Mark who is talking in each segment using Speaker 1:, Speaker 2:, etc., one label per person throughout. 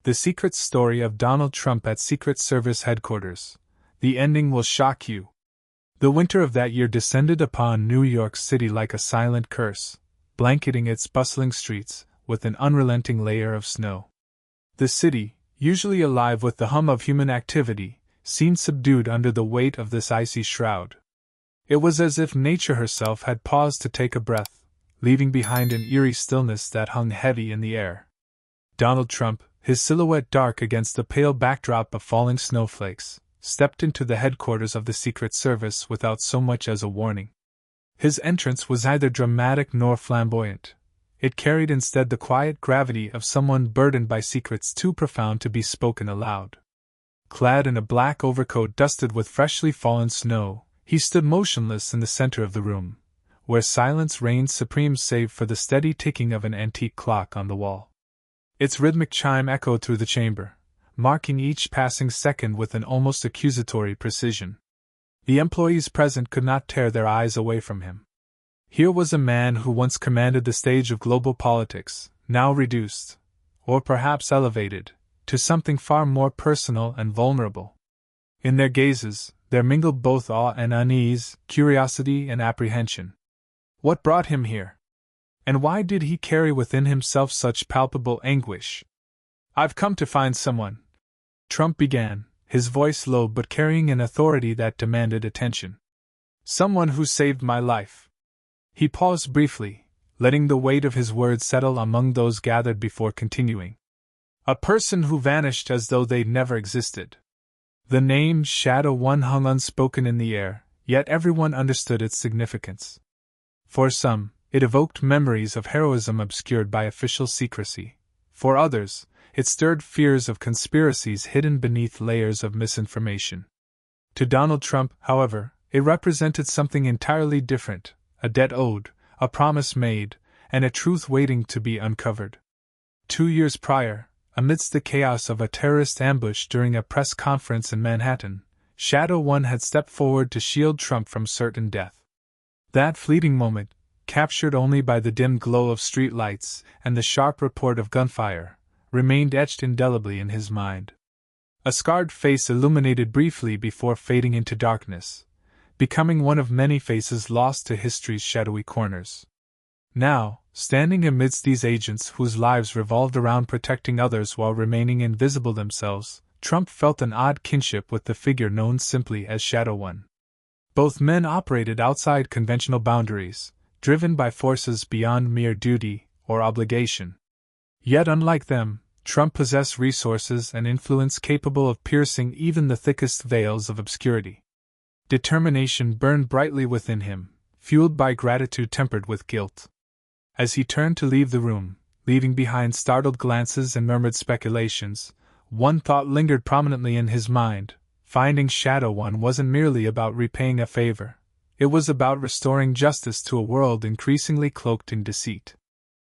Speaker 1: The secret story of Donald Trump at Secret Service headquarters. The ending will shock you. The winter of that year descended upon New York City like a silent curse, blanketing its bustling streets with an unrelenting layer of snow. The city, usually alive with the hum of human activity, seemed subdued under the weight of this icy shroud. It was as if nature herself had paused to take a breath, leaving behind an eerie stillness that hung heavy in the air. Donald Trump, his silhouette dark against the pale backdrop of falling snowflakes, stepped into the headquarters of the Secret Service without so much as a warning. His entrance was neither dramatic nor flamboyant. It carried instead the quiet gravity of someone burdened by secrets too profound to be spoken aloud. Clad in a black overcoat dusted with freshly fallen snow, he stood motionless in the center of the room, where silence reigned supreme save for the steady ticking of an antique clock on the wall. Its rhythmic chime echoed through the chamber, marking each passing second with an almost accusatory precision. The employees present could not tear their eyes away from him. Here was a man who once commanded the stage of global politics, now reduced, or perhaps elevated, to something far more personal and vulnerable. In their gazes, there mingled both awe and unease, curiosity and apprehension. What brought him here? And why did he carry within himself such palpable anguish? "I've come to find someone," Trump began, his voice low but carrying an authority that demanded attention. "Someone who saved my life." He paused briefly, letting the weight of his words settle among those gathered before continuing. "A person who vanished as though they'd never existed." The name Shadow One hung unspoken in the air, yet everyone understood its significance. For some, it evoked memories of heroism obscured by official secrecy. For others, it stirred fears of conspiracies hidden beneath layers of misinformation. To Donald Trump, however, it represented something entirely different, a debt owed, a promise made, and a truth waiting to be uncovered. 2 years prior, amidst the chaos of a terrorist ambush during a press conference in Manhattan, Shadow One had stepped forward to shield Trump from certain death. That fleeting moment, captured only by the dim glow of street lights and the sharp report of gunfire, remained etched indelibly in his mind. A scarred face illuminated briefly before fading into darkness, becoming one of many faces lost to history's shadowy corners. Now, standing amidst these agents whose lives revolved around protecting others while remaining invisible themselves, Trump felt an odd kinship with the figure known simply as Shadow One. Both men operated outside conventional boundaries, driven by forces beyond mere duty or obligation. Yet unlike them, Trump possessed resources and influence capable of piercing even the thickest veils of obscurity. Determination burned brightly within him, fueled by gratitude tempered with guilt. As he turned to leave the room, leaving behind startled glances and murmured speculations, one thought lingered prominently in his mind. Finding Shadow One wasn't merely about repaying a favor. It was about restoring justice to a world increasingly cloaked in deceit.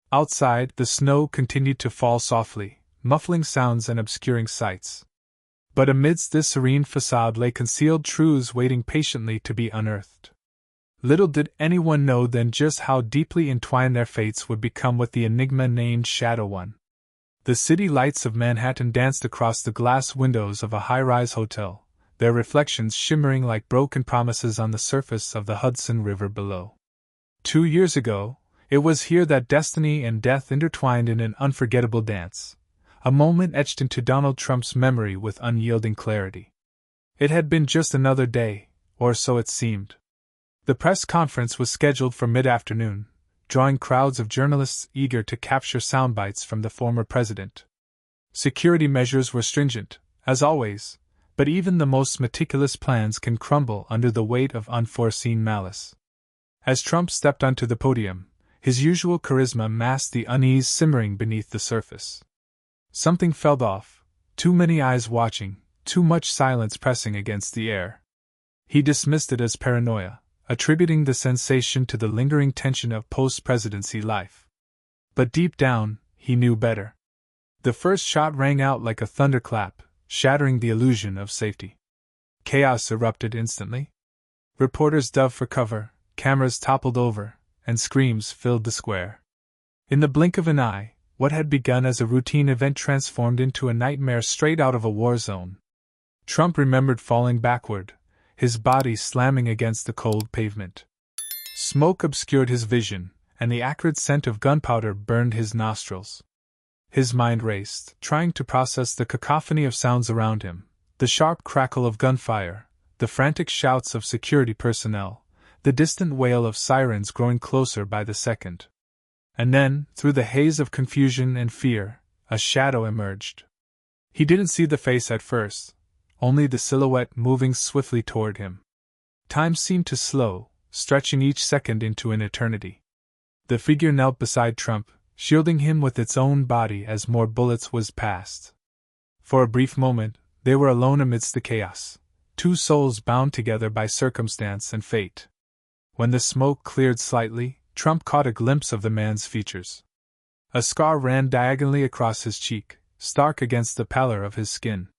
Speaker 1: Outside, the snow continued to fall softly, muffling sounds and obscuring sights. But amidst this serene facade lay concealed truths waiting patiently to be unearthed. Little did anyone know then just how deeply entwined their fates would become with the enigma named Shadow One. The city lights of Manhattan danced across the glass windows of a high-rise hotel, their reflections shimmering like broken promises on the surface of the Hudson River below. 2 years ago, it was here that destiny and death intertwined in an unforgettable dance, a moment etched into Donald Trump's memory with unyielding clarity. It had been just another day, or so it seemed. The press conference was scheduled for mid-afternoon, drawing crowds of journalists eager to capture soundbites from the former president. Security measures were stringent, as always, but even the most meticulous plans can crumble under the weight of unforeseen malice. As Trump stepped onto the podium, his usual charisma masked the unease simmering beneath the surface. Something felt off, too many eyes watching, too much silence pressing against the air. He dismissed it as paranoia, attributing the sensation to the lingering tension of post-presidency life. But deep down, he knew better. The first shot rang out like a thunderclap, shattering the illusion of safety. Chaos erupted instantly. Reporters dove for cover, cameras toppled over, and screams filled the square. In the blink of an eye, what had begun as a routine event transformed into a nightmare straight out of a war zone. Trump remembered falling backward, his body slamming against the cold pavement. Smoke obscured his vision, and the acrid scent of gunpowder burned his nostrils. His mind raced, trying to process the cacophony of sounds around him, the sharp crackle of gunfire, the frantic shouts of security personnel, the distant wail of sirens growing closer by the second. And then, through the haze of confusion and fear, a shadow emerged. He didn't see the face at first, only the silhouette moving swiftly toward him. Time seemed to slow, stretching each second into an eternity. The figure knelt beside Trump, shielding him with its own body as more bullets whizzed past. For a brief moment, they were alone amidst the chaos, two souls bound together by circumstance and fate. When the smoke cleared slightly, Trump caught a glimpse of the man's features. A scar ran diagonally across his cheek, stark against the pallor of his skin.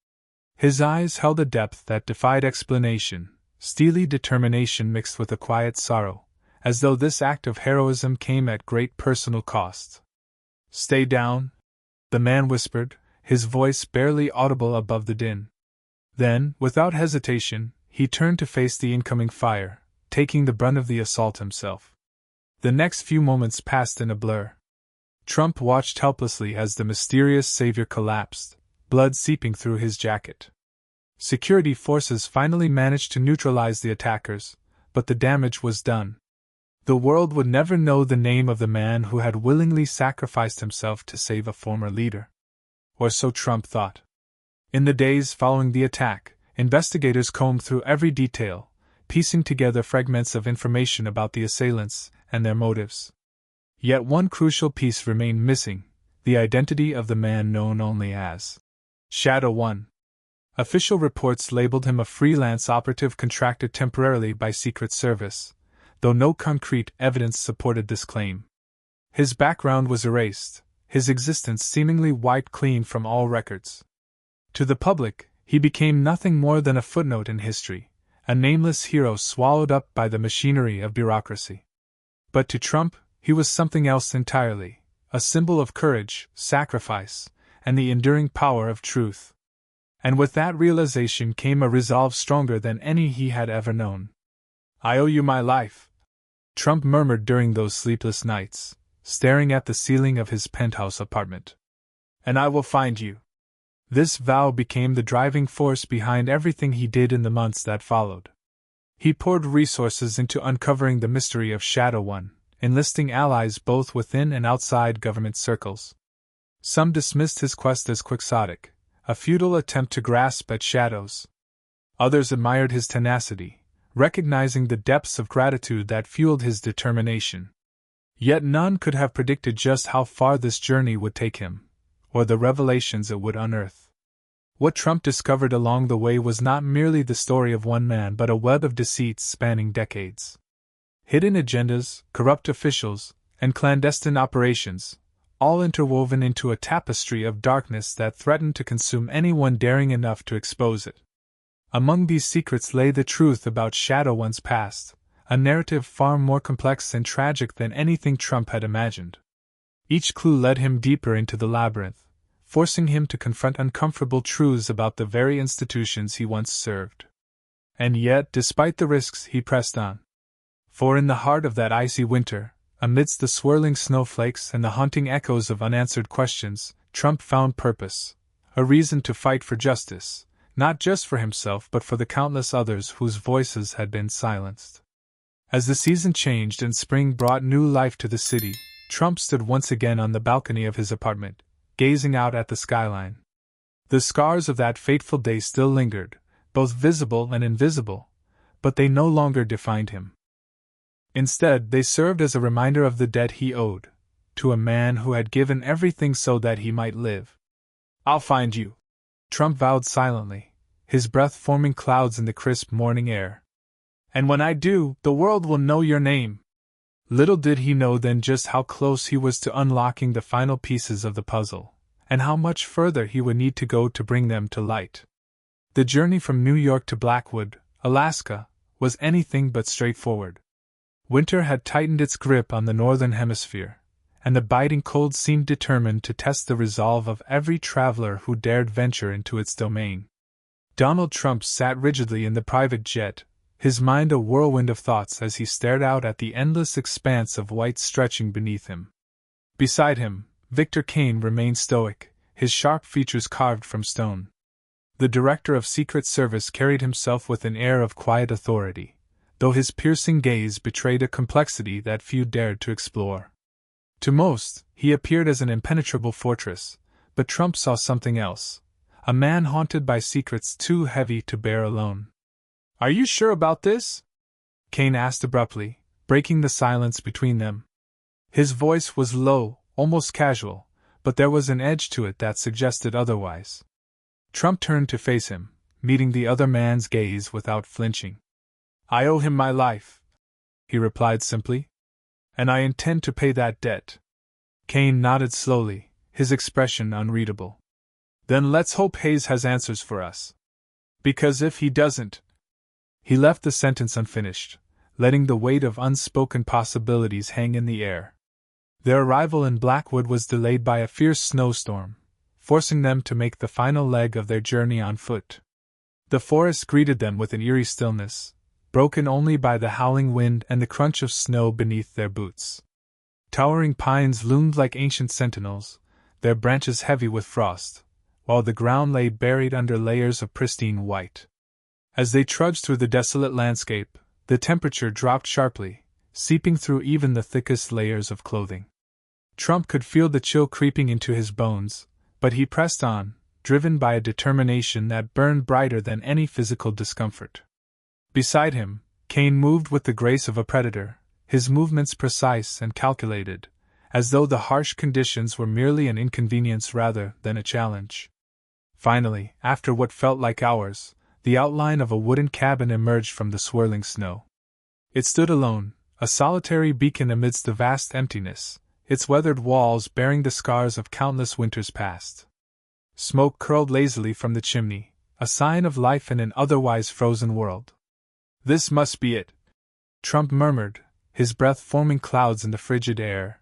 Speaker 1: His eyes held a depth that defied explanation, steely determination mixed with a quiet sorrow, as though this act of heroism came at great personal cost. "Stay down," the man whispered, his voice barely audible above the din. Then, without hesitation, he turned to face the incoming fire, taking the brunt of the assault himself. The next few moments passed in a blur. Trump watched helplessly as the mysterious savior collapsed, blood seeping through his jacket. Security forces finally managed to neutralize the attackers, but the damage was done. The world would never know the name of the man who had willingly sacrificed himself to save a former leader. Or so Trump thought. In the days following the attack, investigators combed through every detail, piecing together fragments of information about the assailants and their motives. Yet one crucial piece remained missing: the identity of the man known only as Shadow One. Official reports labeled him a freelance operative contracted temporarily by Secret Service, though no concrete evidence supported this claim. His background was erased, his existence seemingly wiped clean from all records. To the public, he became nothing more than a footnote in history, a nameless hero swallowed up by the machinery of bureaucracy. But to Trump, he was something else entirely, a symbol of courage, sacrifice, and the enduring power of truth. And with that realization came a resolve stronger than any he had ever known. "I owe you my life," Trump murmured during those sleepless nights, staring at the ceiling of his penthouse apartment. "And I will find you." This vow became the driving force behind everything he did in the months that followed. He poured resources into uncovering the mystery of Shadow One, enlisting allies both within and outside government circles. Some dismissed his quest as quixotic, a futile attempt to grasp at shadows. Others admired his tenacity, recognizing the depths of gratitude that fueled his determination. Yet none could have predicted just how far this journey would take him, or the revelations it would unearth. What Trump discovered along the way was not merely the story of one man but a web of deceits spanning decades. Hidden agendas, corrupt officials, and clandestine operations, all interwoven into a tapestry of darkness that threatened to consume anyone daring enough to expose it. Among these secrets lay the truth about Shadow One's past, a narrative far more complex and tragic than anything Trump had imagined. Each clue led him deeper into the labyrinth, forcing him to confront uncomfortable truths about the very institutions he once served. And yet, despite the risks, he pressed on. For in the heart of that icy winter, amidst the swirling snowflakes and the haunting echoes of unanswered questions, Trump found purpose, a reason to fight for justice, not just for himself but for the countless others whose voices had been silenced. As the season changed and spring brought new life to the city, Trump stood once again on the balcony of his apartment, gazing out at the skyline. The scars of that fateful day still lingered, both visible and invisible, but they no longer defined him. Instead, they served as a reminder of the debt he owed to a man who had given everything so that he might live. "I'll find you," Trump vowed silently, his breath forming clouds in the crisp morning air. "And when I do, the world will know your name." Little did he know then just how close he was to unlocking the final pieces of the puzzle, and how much further he would need to go to bring them to light. The journey from New York to Blackwood, Alaska, was anything but straightforward. Winter had tightened its grip on the northern hemisphere, and the biting cold seemed determined to test the resolve of every traveler who dared venture into its domain. Donald Trump sat rigidly in the private jet, his mind a whirlwind of thoughts as he stared out at the endless expanse of white stretching beneath him. Beside him, Victor Kane remained stoic, his sharp features carved from stone. The Director of Secret Service carried himself with an air of quiet authority, though his piercing gaze betrayed a complexity that few dared to explore. To most, he appeared as an impenetrable fortress, but Trump saw something else, a man haunted by secrets too heavy to bear alone. "Are you sure about this?" Kane asked abruptly, breaking the silence between them. His voice was low, almost casual, but there was an edge to it that suggested otherwise. Trump turned to face him, meeting the other man's gaze without flinching. "I owe him my life," he replied simply, "and I intend to pay that debt." Kane nodded slowly, his expression unreadable. "Then let's hope Hayes has answers for us. Because if he doesn't—" He left the sentence unfinished, letting the weight of unspoken possibilities hang in the air. Their arrival in Blackwood was delayed by a fierce snowstorm, forcing them to make the final leg of their journey on foot. The forest greeted them with an eerie stillness, broken only by the howling wind and the crunch of snow beneath their boots. Towering pines loomed like ancient sentinels, their branches heavy with frost, while the ground lay buried under layers of pristine white. As they trudged through the desolate landscape, the temperature dropped sharply, seeping through even the thickest layers of clothing. Trump could feel the chill creeping into his bones, but he pressed on, driven by a determination that burned brighter than any physical discomfort. Beside him, Kane moved with the grace of a predator, his movements precise and calculated, as though the harsh conditions were merely an inconvenience rather than a challenge. Finally, after what felt like hours, the outline of a wooden cabin emerged from the swirling snow. It stood alone, a solitary beacon amidst the vast emptiness, its weathered walls bearing the scars of countless winters past. Smoke curled lazily from the chimney, a sign of life in an otherwise frozen world. "This must be it," Trump murmured, his breath forming clouds in the frigid air.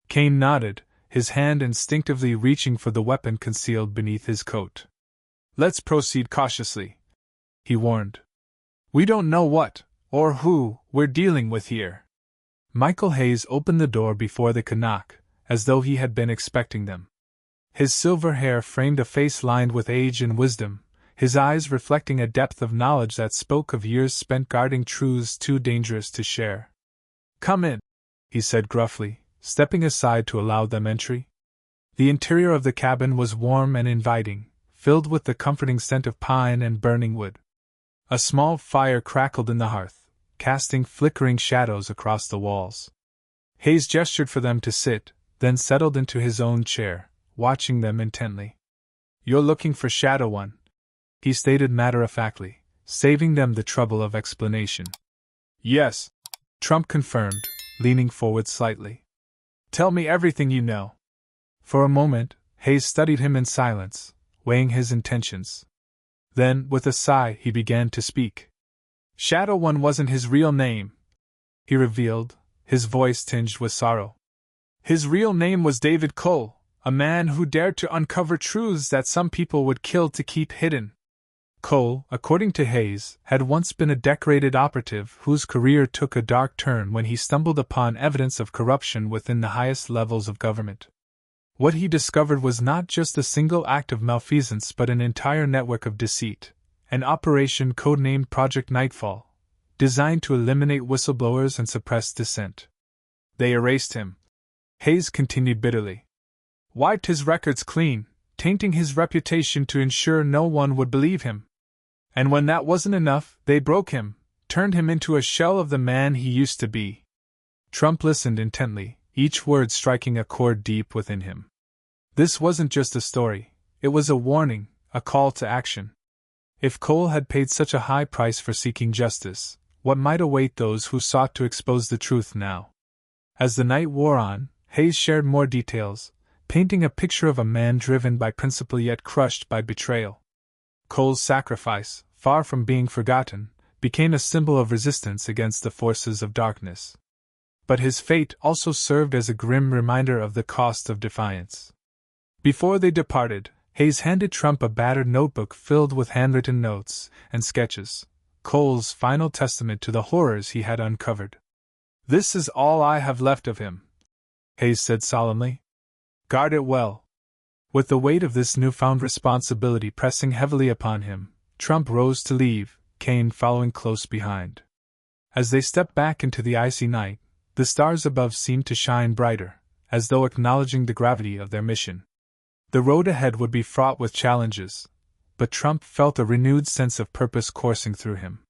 Speaker 1: Kane nodded, his hand instinctively reaching for the weapon concealed beneath his coat. "Let's proceed cautiously," he warned. "We don't know what, or who, we're dealing with here." Michael Hayes opened the door before they could knock, as though he had been expecting them. His silver hair framed a face lined with age and wisdom, his eyes reflecting a depth of knowledge that spoke of years spent guarding truths too dangerous to share. "Come in," he said gruffly, stepping aside to allow them entry. The interior of the cabin was warm and inviting, filled with the comforting scent of pine and burning wood. A small fire crackled in the hearth, casting flickering shadows across the walls. Hayes gestured for them to sit, then settled into his own chair, watching them intently. "You're looking for Shadow One," he stated matter-of-factly, saving them the trouble of explanation. "Yes," Trump confirmed, leaning forward slightly. "Tell me everything you know." For a moment, Hayes studied him in silence, weighing his intentions. Then, with a sigh, he began to speak. "Shadow One wasn't his real name," he revealed, his voice tinged with sorrow. "His real name was David Cole, a man who dared to uncover truths that some people would kill to keep hidden." Cole, according to Hayes, had once been a decorated operative whose career took a dark turn when he stumbled upon evidence of corruption within the highest levels of government. What he discovered was not just a single act of malfeasance but an entire network of deceit, an operation codenamed Project Nightfall, designed to eliminate whistleblowers and suppress dissent. "They erased him," Hayes continued bitterly. "Wiped his records clean, tainting his reputation to ensure no one would believe him. And when that wasn't enough, they broke him, turned him into a shell of the man he used to be." Trump listened intently, each word striking a chord deep within him. This wasn't just a story, it was a warning, a call to action. If Cole had paid such a high price for seeking justice, what might await those who sought to expose the truth now? As the night wore on, Hayes shared more details, painting a picture of a man driven by principle yet crushed by betrayal. Cole's sacrifice, far from being forgotten, became a symbol of resistance against the forces of darkness. But his fate also served as a grim reminder of the cost of defiance. Before they departed, Hayes handed Trump a battered notebook filled with handwritten notes and sketches, Cole's final testament to the horrors he had uncovered. "This is all I have left of him," Hayes said solemnly. "Guard it well." With the weight of this newfound responsibility pressing heavily upon him, Trump rose to leave, Kane following close behind. As they stepped back into the icy night, the stars above seemed to shine brighter, as though acknowledging the gravity of their mission. The road ahead would be fraught with challenges, but Trump felt a renewed sense of purpose coursing through him.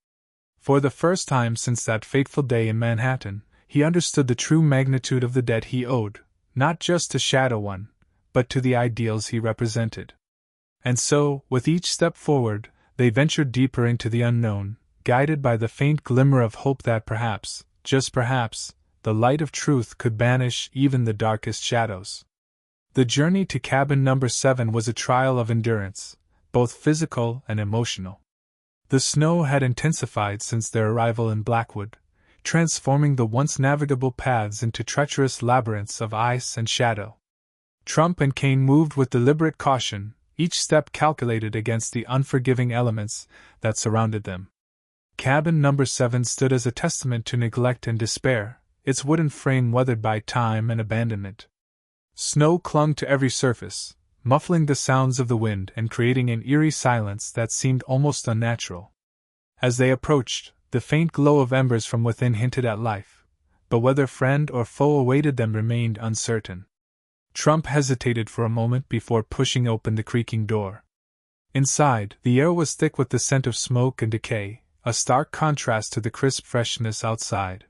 Speaker 1: For the first time since that fateful day in Manhattan, he understood the true magnitude of the debt he owed, not just to Shadow One, but to the ideals he represented. And so, with each step forward, they ventured deeper into the unknown, guided by the faint glimmer of hope that perhaps, just perhaps, the light of truth could banish even the darkest shadows. The journey to cabin number 7 was a trial of endurance, both physical and emotional. The snow had intensified since their arrival in Blackwood, transforming the once navigable paths into treacherous labyrinths of ice and shadow. Trump and Kane moved with deliberate caution, each step calculated against the unforgiving elements that surrounded them. Cabin number 7 stood as a testament to neglect and despair, its wooden frame weathered by time and abandonment. Snow clung to every surface, muffling the sounds of the wind and creating an eerie silence that seemed almost unnatural. As they approached, the faint glow of embers from within hinted at life, but whether friend or foe awaited them remained uncertain. Trump hesitated for a moment before pushing open the creaking door. Inside, the air was thick with the scent of smoke and decay, a stark contrast to the crisp freshness outside.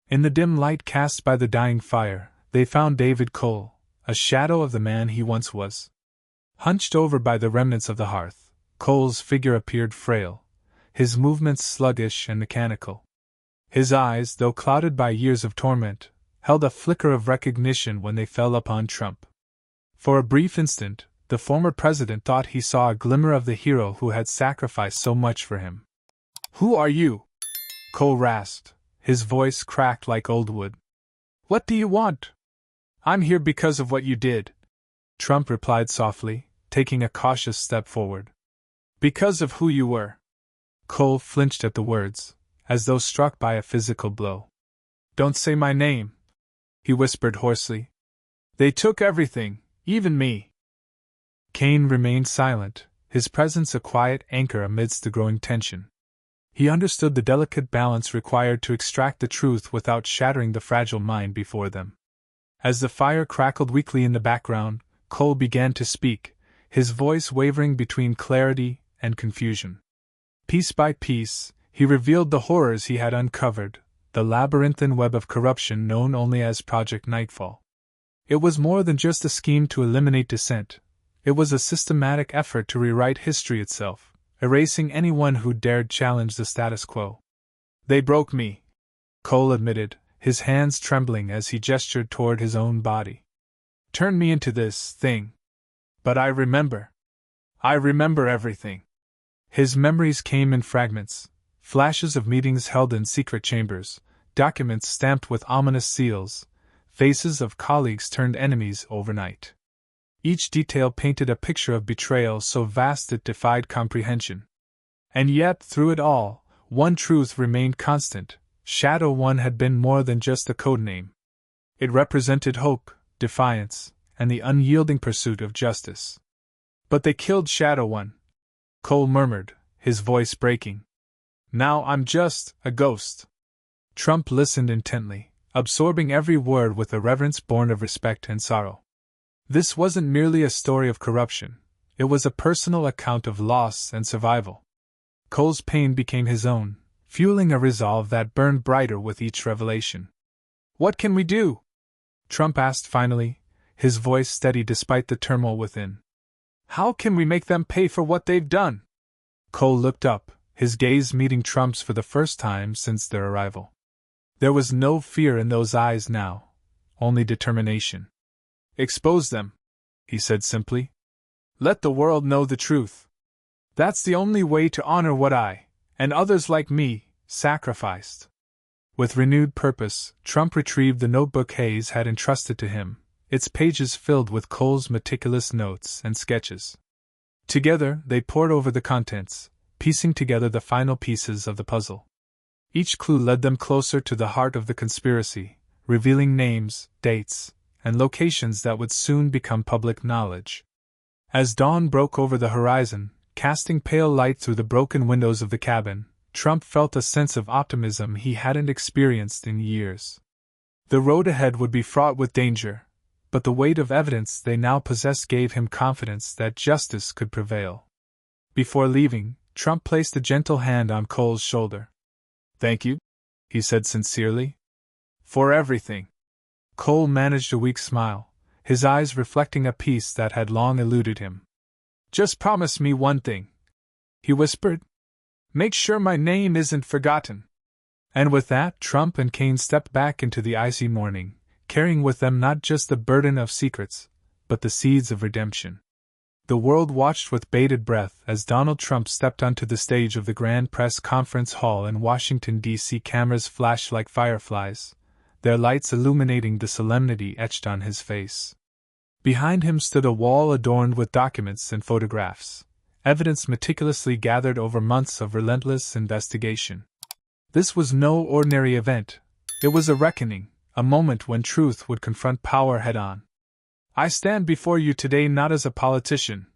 Speaker 1: In the dim light cast by the dying fire, they found David Cole, a shadow of the man he once was. Hunched over by the remnants of the hearth, Cole's figure appeared frail, his movements sluggish and mechanical. His eyes, though clouded by years of torment, held a flicker of recognition when they fell upon Trump. For a brief instant, the former president thought he saw a glimmer of the hero who had sacrificed so much for him. "Who are you?" Cole rasped, his voice cracked like old wood. "What do you want?" "I'm here because of what you did," Trump replied softly, taking a cautious step forward. "Because of who you were." Cole flinched at the words, as though struck by a physical blow. "Don't say my name," he whispered hoarsely. "They took everything, even me." Kane remained silent, his presence a quiet anchor amidst the growing tension. He understood the delicate balance required to extract the truth without shattering the fragile mind before them. As the fire crackled weakly in the background, Cole began to speak, his voice wavering between clarity and confusion. Piece by piece, he revealed the horrors he had uncovered, the labyrinthine web of corruption known only as Project Nightfall. It was more than just a scheme to eliminate dissent. It was a systematic effort to rewrite history itself, erasing anyone who dared challenge the status quo. "They broke me," Cole admitted, his hands trembling as he gestured toward his own body. "Turned me into this thing. But I remember. I remember everything." His memories came in fragments, flashes of meetings held in secret chambers, documents stamped with ominous seals, faces of colleagues turned enemies overnight. Each detail painted a picture of betrayal so vast it defied comprehension. And yet, through it all, one truth remained constant: Shadow One had been more than just a code name. It represented hope, defiance, and the unyielding pursuit of justice. "But they killed Shadow One," Cole murmured, his voice breaking. "Now I'm just a ghost." Trump listened intently, absorbing every word with a reverence born of respect and sorrow. This wasn't merely a story of corruption, it was a personal account of loss and survival. Cole's pain became his own, fueling a resolve that burned brighter with each revelation. "What can we do?" Trump asked finally, his voice steady despite the turmoil within. "How can we make them pay for what they've done?" Cole looked up, his gaze meeting Trump's for the first time since their arrival. There was no fear in those eyes now, only determination. "Expose them," he said simply. "Let the world know the truth. That's the only way to honor what I, and others like me, sacrificed." With renewed purpose, Trump retrieved the notebook Hayes had entrusted to him, its pages filled with Cole's meticulous notes and sketches. Together, they pored over the contents, piecing together the final pieces of the puzzle. Each clue led them closer to the heart of the conspiracy, revealing names, dates, and locations that would soon become public knowledge. As dawn broke over the horizon, casting pale light through the broken windows of the cabin, Trump felt a sense of optimism he hadn't experienced in years. The road ahead would be fraught with danger, but the weight of evidence they now possessed gave him confidence that justice could prevail. Before leaving, Trump placed a gentle hand on Cole's shoulder. "Thank you," he said sincerely. "For everything." Cole managed a weak smile, his eyes reflecting a peace that had long eluded him. "Just promise me one thing," he whispered. "Make sure my name isn't forgotten." And with that, Trump and Kane stepped back into the icy morning, carrying with them not just the burden of secrets, but the seeds of redemption. The world watched with bated breath as Donald Trump stepped onto the stage of the Grand Press Conference Hall in Washington, D.C. Cameras flashed like fireflies, their lights illuminating the solemnity etched on his face. Behind him stood a wall adorned with documents and photographs, evidence meticulously gathered over months of relentless investigation. This was no ordinary event. It was a reckoning, a moment when truth would confront power head-on. "I stand before you today not as a politician,"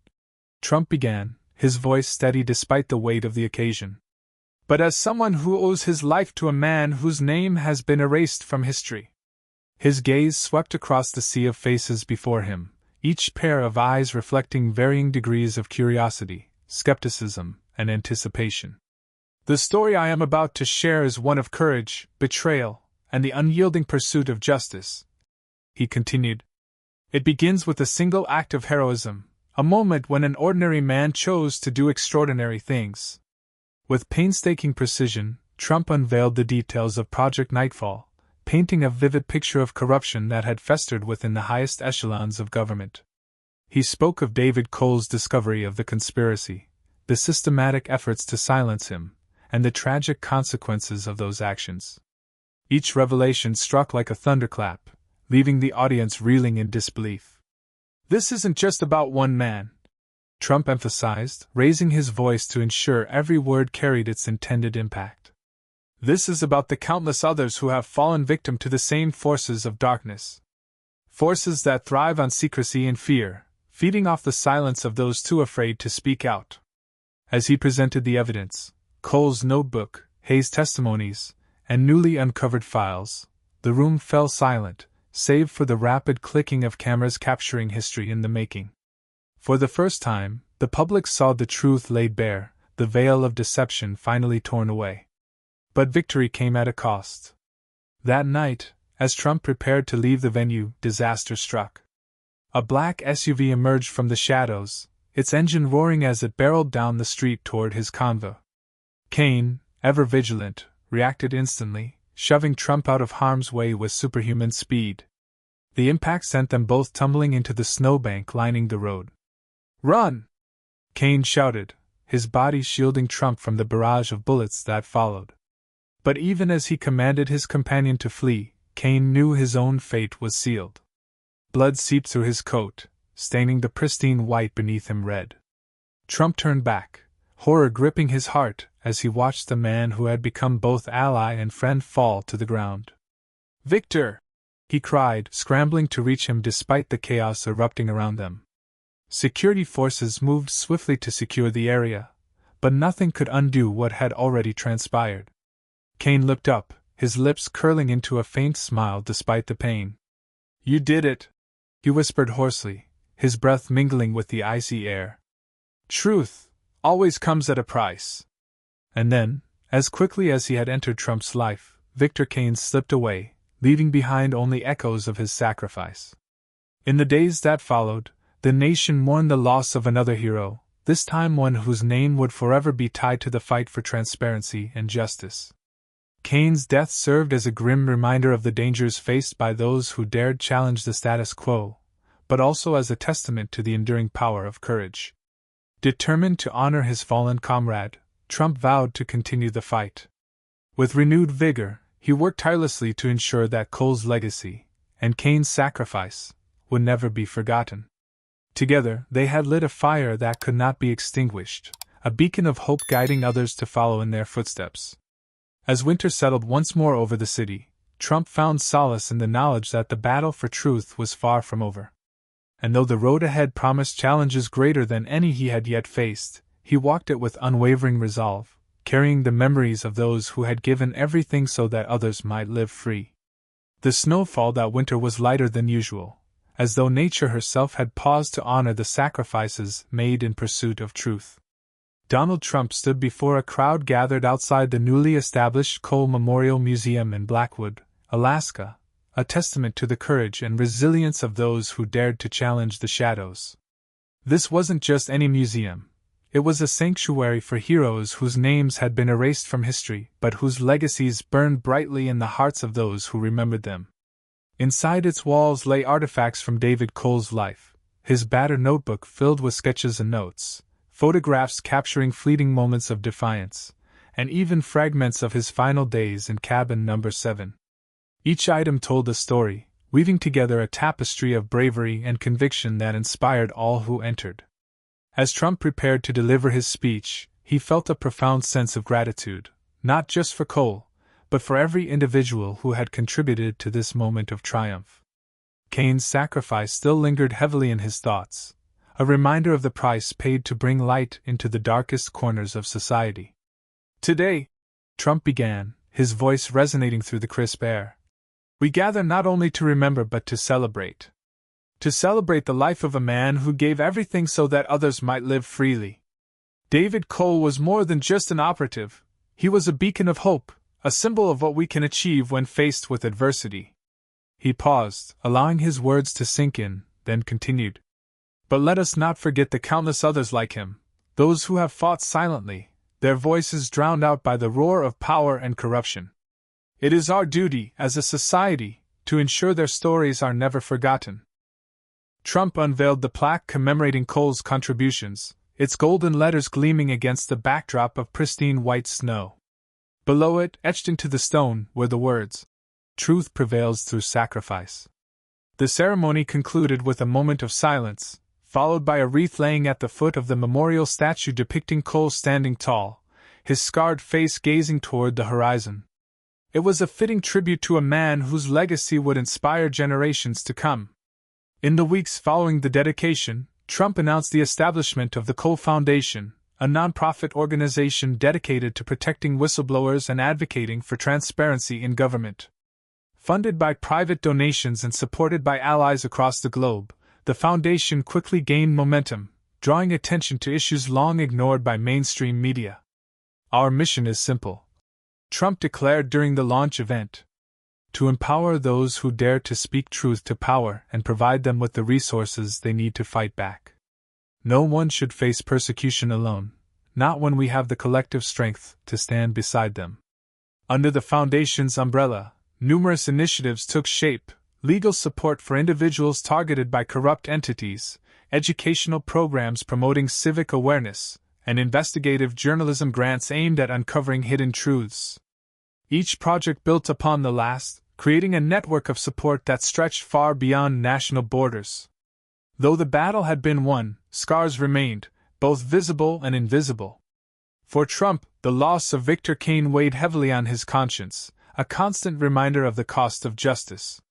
Speaker 1: Trump began, his voice steady despite the weight of the occasion, "but as someone who owes his life to a man whose name has been erased from history." His gaze swept across the sea of faces before him, each pair of eyes reflecting varying degrees of curiosity, skepticism, and anticipation. "The story I am about to share is one of courage, betrayal, and the unyielding pursuit of justice," he continued. "It begins with a single act of heroism, a moment when an ordinary man chose to do extraordinary things." With painstaking precision, Trump unveiled the details of Project Nightfall, painting a vivid picture of corruption that had festered within the highest echelons of government. He spoke of David Cole's discovery of the conspiracy, the systematic efforts to silence him, and the tragic consequences of those actions. Each revelation struck like a thunderclap, leaving the audience reeling in disbelief. "This isn't just about one man," Trump emphasized, raising his voice to ensure every word carried its intended impact. "This is about the countless others who have fallen victim to the same forces of darkness. Forces that thrive on secrecy and fear, feeding off the silence of those too afraid to speak out." As he presented the evidence, Cole's notebook, Hayes' testimonies, and newly uncovered files, the room fell silent, save for the rapid clicking of cameras capturing history in the making. For the first time, the public saw the truth laid bare, the veil of deception finally torn away. But victory came at a cost. That night, as Trump prepared to leave the venue, disaster struck. A black SUV emerged from the shadows, its engine roaring as it barreled down the street toward his convoy. Kane, ever vigilant, reacted instantly, shoving Trump out of harm's way with superhuman speed. The impact sent them both tumbling into the snowbank lining the road. "Run!" Kane shouted, his body shielding Trump from the barrage of bullets that followed. But even as he commanded his companion to flee, Kane knew his own fate was sealed. Blood seeped through his coat, staining the pristine white beneath him red. Trump turned back, horror gripping his heart as he watched the man who had become both ally and friend fall to the ground. "Victor!" he cried, scrambling to reach him despite the chaos erupting around them. Security forces moved swiftly to secure the area, but nothing could undo what had already transpired. Kane looked up, his lips curling into a faint smile despite the pain. "You did it," he whispered hoarsely, his breath mingling with the icy air. "Truth always comes at a price." And then, as quickly as he had entered Trump's life, Victor Kane slipped away, leaving behind only echoes of his sacrifice. In the days that followed, the nation mourned the loss of another hero, this time one whose name would forever be tied to the fight for transparency and justice. Kane's death served as a grim reminder of the dangers faced by those who dared challenge the status quo, but also as a testament to the enduring power of courage. Determined to honor his fallen comrade, Trump vowed to continue the fight. With renewed vigor, he worked tirelessly to ensure that Cole's legacy, and Kane's sacrifice, would never be forgotten. Together, they had lit a fire that could not be extinguished, a beacon of hope guiding others to follow in their footsteps. As winter settled once more over the city, Trump found solace in the knowledge that the battle for truth was far from over. And though the road ahead promised challenges greater than any he had yet faced, he walked it with unwavering resolve, carrying the memories of those who had given everything so that others might live free. The snowfall that winter was lighter than usual, as though nature herself had paused to honor the sacrifices made in pursuit of truth. Donald Trump stood before a crowd gathered outside the newly established Cole Memorial Museum in Blackwood, Alaska, a testament to the courage and resilience of those who dared to challenge the shadows. This wasn't just any museum. It was a sanctuary for heroes whose names had been erased from history, but whose legacies burned brightly in the hearts of those who remembered them. Inside its walls lay artifacts from David Cole's life, his battered notebook filled with sketches and notes, photographs capturing fleeting moments of defiance, and even fragments of his final days in cabin number 7. Each item told a story, weaving together a tapestry of bravery and conviction that inspired all who entered. As Trump prepared to deliver his speech, he felt a profound sense of gratitude, not just for Cole, but for every individual who had contributed to this moment of triumph. Kane's sacrifice still lingered heavily in his thoughts, a reminder of the price paid to bring light into the darkest corners of society. Today, Trump began, his voice resonating through the crisp air, we gather not only to remember but to celebrate. To celebrate the life of a man who gave everything so that others might live freely. David Cole was more than just an operative, he was a beacon of hope, a symbol of what we can achieve when faced with adversity. He paused, allowing his words to sink in, then continued. But let us not forget the countless others like him, those who have fought silently, their voices drowned out by the roar of power and corruption. It is our duty, as a society, to ensure their stories are never forgotten. Trump unveiled the plaque commemorating Cole's contributions, its golden letters gleaming against the backdrop of pristine white snow. Below it, etched into the stone, were the words, "Truth prevails through sacrifice." The ceremony concluded with a moment of silence, followed by a wreath laying at the foot of the memorial statue depicting Cole standing tall, his scarred face gazing toward the horizon. It was a fitting tribute to a man whose legacy would inspire generations to come. In the weeks following the dedication, Trump announced the establishment of the Cole Foundation, a nonprofit organization dedicated to protecting whistleblowers and advocating for transparency in government. Funded by private donations and supported by allies across the globe, the foundation quickly gained momentum, drawing attention to issues long ignored by mainstream media. Our mission is simple, Trump declared during the launch event. To empower those who dare to speak truth to power and provide them with the resources they need to fight back. No one should face persecution alone, not when we have the collective strength to stand beside them. Under the Foundation's umbrella, numerous initiatives took shape: legal support for individuals targeted by corrupt entities, educational programs promoting civic awareness, and investigative journalism grants aimed at uncovering hidden truths. Each project built upon the last, creating a network of support that stretched far beyond national borders. Though the battle had been won, scars remained, both visible and invisible. For Trump, the loss of Victor Kane weighed heavily on his conscience, a constant reminder of the cost of justice.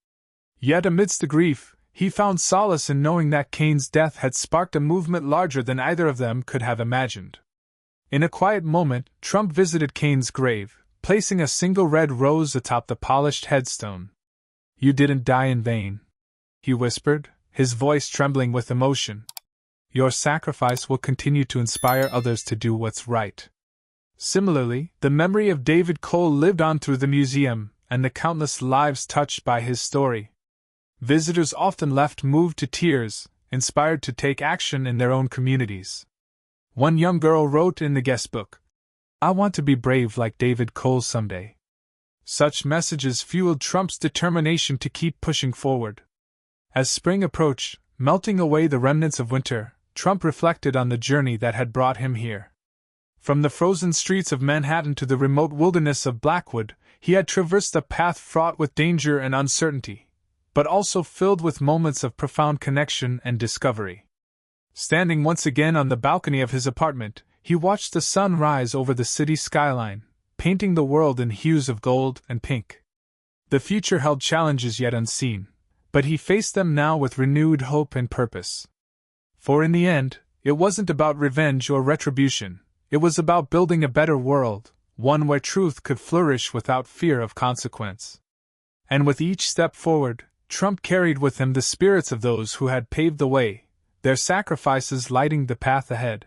Speaker 1: Yet amidst the grief, he found solace in knowing that Kane's death had sparked a movement larger than either of them could have imagined. In a quiet moment, Trump visited Kane's grave, placing a single red rose atop the polished headstone. "You didn't die in vain," he whispered, his voice trembling with emotion. "Your sacrifice will continue to inspire others to do what's right." Similarly, the memory of David Cole lived on through the museum and the countless lives touched by his story. Visitors often left moved to tears, inspired to take action in their own communities. One young girl wrote in the guest book, "I want to be brave like David Cole someday." Such messages fueled Trump's determination to keep pushing forward. As spring approached, melting away the remnants of winter, Trump reflected on the journey that had brought him here. From the frozen streets of Manhattan to the remote wilderness of Blackwood, he had traversed a path fraught with danger and uncertainty, but also filled with moments of profound connection and discovery. Standing once again on the balcony of his apartment, he watched the sun rise over the city skyline, painting the world in hues of gold and pink. The future held challenges yet unseen, but he faced them now with renewed hope and purpose. For in the end, it wasn't about revenge or retribution, it was about building a better world, one where truth could flourish without fear of consequence. And with each step forward, Trump carried with him the spirits of those who had paved the way, their sacrifices lighting the path ahead.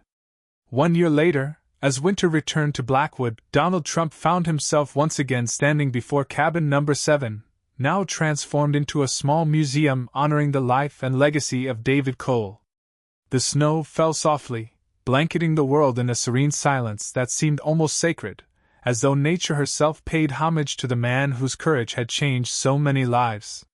Speaker 1: 1 year later, as winter returned to Blackwood, Donald Trump found himself once again standing before cabin number 7, now transformed into a small museum honoring the life and legacy of David Cole. The snow fell softly, blanketing the world in a serene silence that seemed almost sacred, as though nature herself paid homage to the man whose courage had changed so many lives.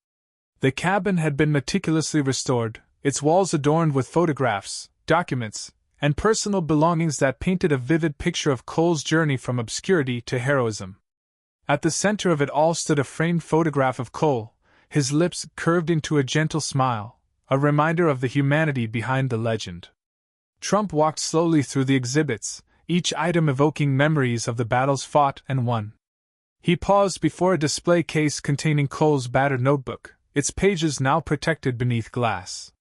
Speaker 1: The cabin had been meticulously restored, its walls adorned with photographs, documents, and personal belongings that painted a vivid picture of Cole's journey from obscurity to heroism. At the center of it all stood a framed photograph of Cole, his lips curved into a gentle smile, a reminder of the humanity behind the legend. Trump walked slowly through the exhibits, each item evoking memories of the battles fought and won. He paused before a display case containing Cole's battered notebook, its pages now protected beneath glass.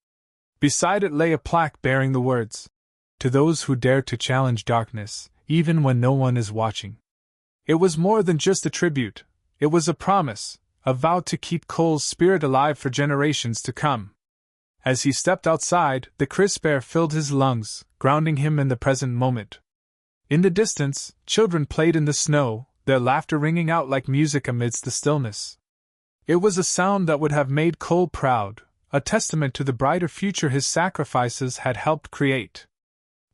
Speaker 1: Beside it lay a plaque bearing the words, "To those who dare to challenge darkness, even when no one is watching." It was more than just a tribute, it was a promise, a vow to keep Cole's spirit alive for generations to come. As he stepped outside, the crisp air filled his lungs, grounding him in the present moment. In the distance, children played in the snow, their laughter ringing out like music amidst the stillness. It was a sound that would have made Cole proud, a testament to the brighter future his sacrifices had helped create.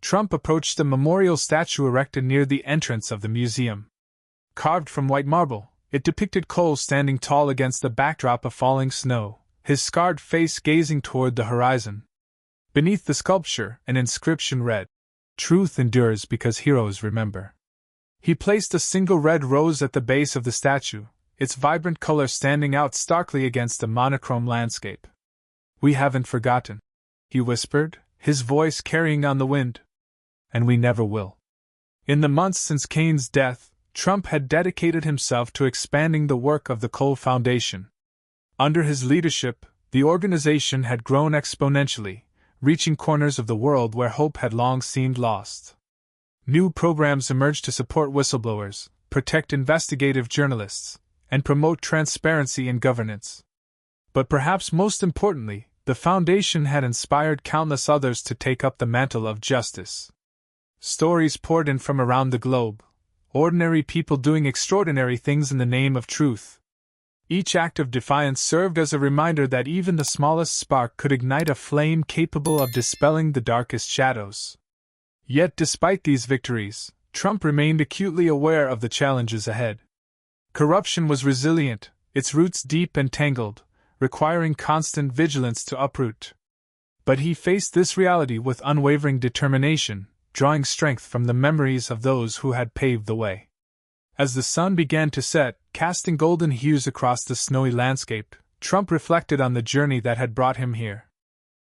Speaker 1: Trump approached the memorial statue erected near the entrance of the museum. Carved from white marble, it depicted Cole standing tall against the backdrop of falling snow, his scarred face gazing toward the horizon. Beneath the sculpture, an inscription read, "Truth endures because heroes remember." He placed a single red rose at the base of the statue, its vibrant color standing out starkly against the monochrome landscape. "We haven't forgotten," he whispered, his voice carrying on the wind. "And we never will." In the months since Kane's death, Trump had dedicated himself to expanding the work of the Cole Foundation. Under his leadership, the organization had grown exponentially, reaching corners of the world where hope had long seemed lost. New programs emerged to support whistleblowers, protect investigative journalists, and promote transparency in governance. But perhaps most importantly, the foundation had inspired countless others to take up the mantle of justice. Stories poured in from around the globe, ordinary people doing extraordinary things in the name of truth. Each act of defiance served as a reminder that even the smallest spark could ignite a flame capable of dispelling the darkest shadows. Yet despite these victories, Trump remained acutely aware of the challenges ahead. Corruption was resilient, its roots deep and tangled, requiring constant vigilance to uproot. But he faced this reality with unwavering determination, drawing strength from the memories of those who had paved the way. As the sun began to set, casting golden hues across the snowy landscape, Trump reflected on the journey that had brought him here.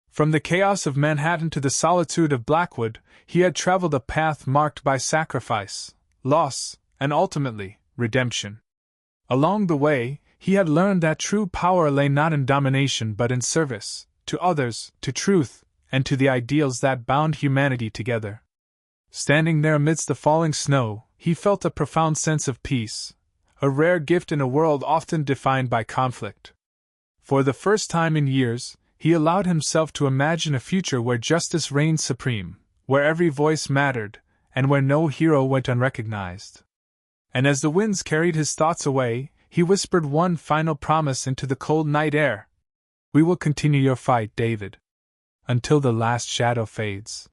Speaker 1: From the chaos of Manhattan to the solitude of Blackwood, he had traveled a path marked by sacrifice, loss, and ultimately, redemption. Along the way, he had learned that true power lay not in domination but in service, to others, to truth, and to the ideals that bound humanity together. Standing there amidst the falling snow, he felt a profound sense of peace, a rare gift in a world often defined by conflict. For the first time in years, he allowed himself to imagine a future where justice reigned supreme, where every voice mattered, and where no hero went unrecognized. And as the winds carried his thoughts away, he whispered one final promise into the cold night air. "We will continue your fight, David. Until the last shadow fades."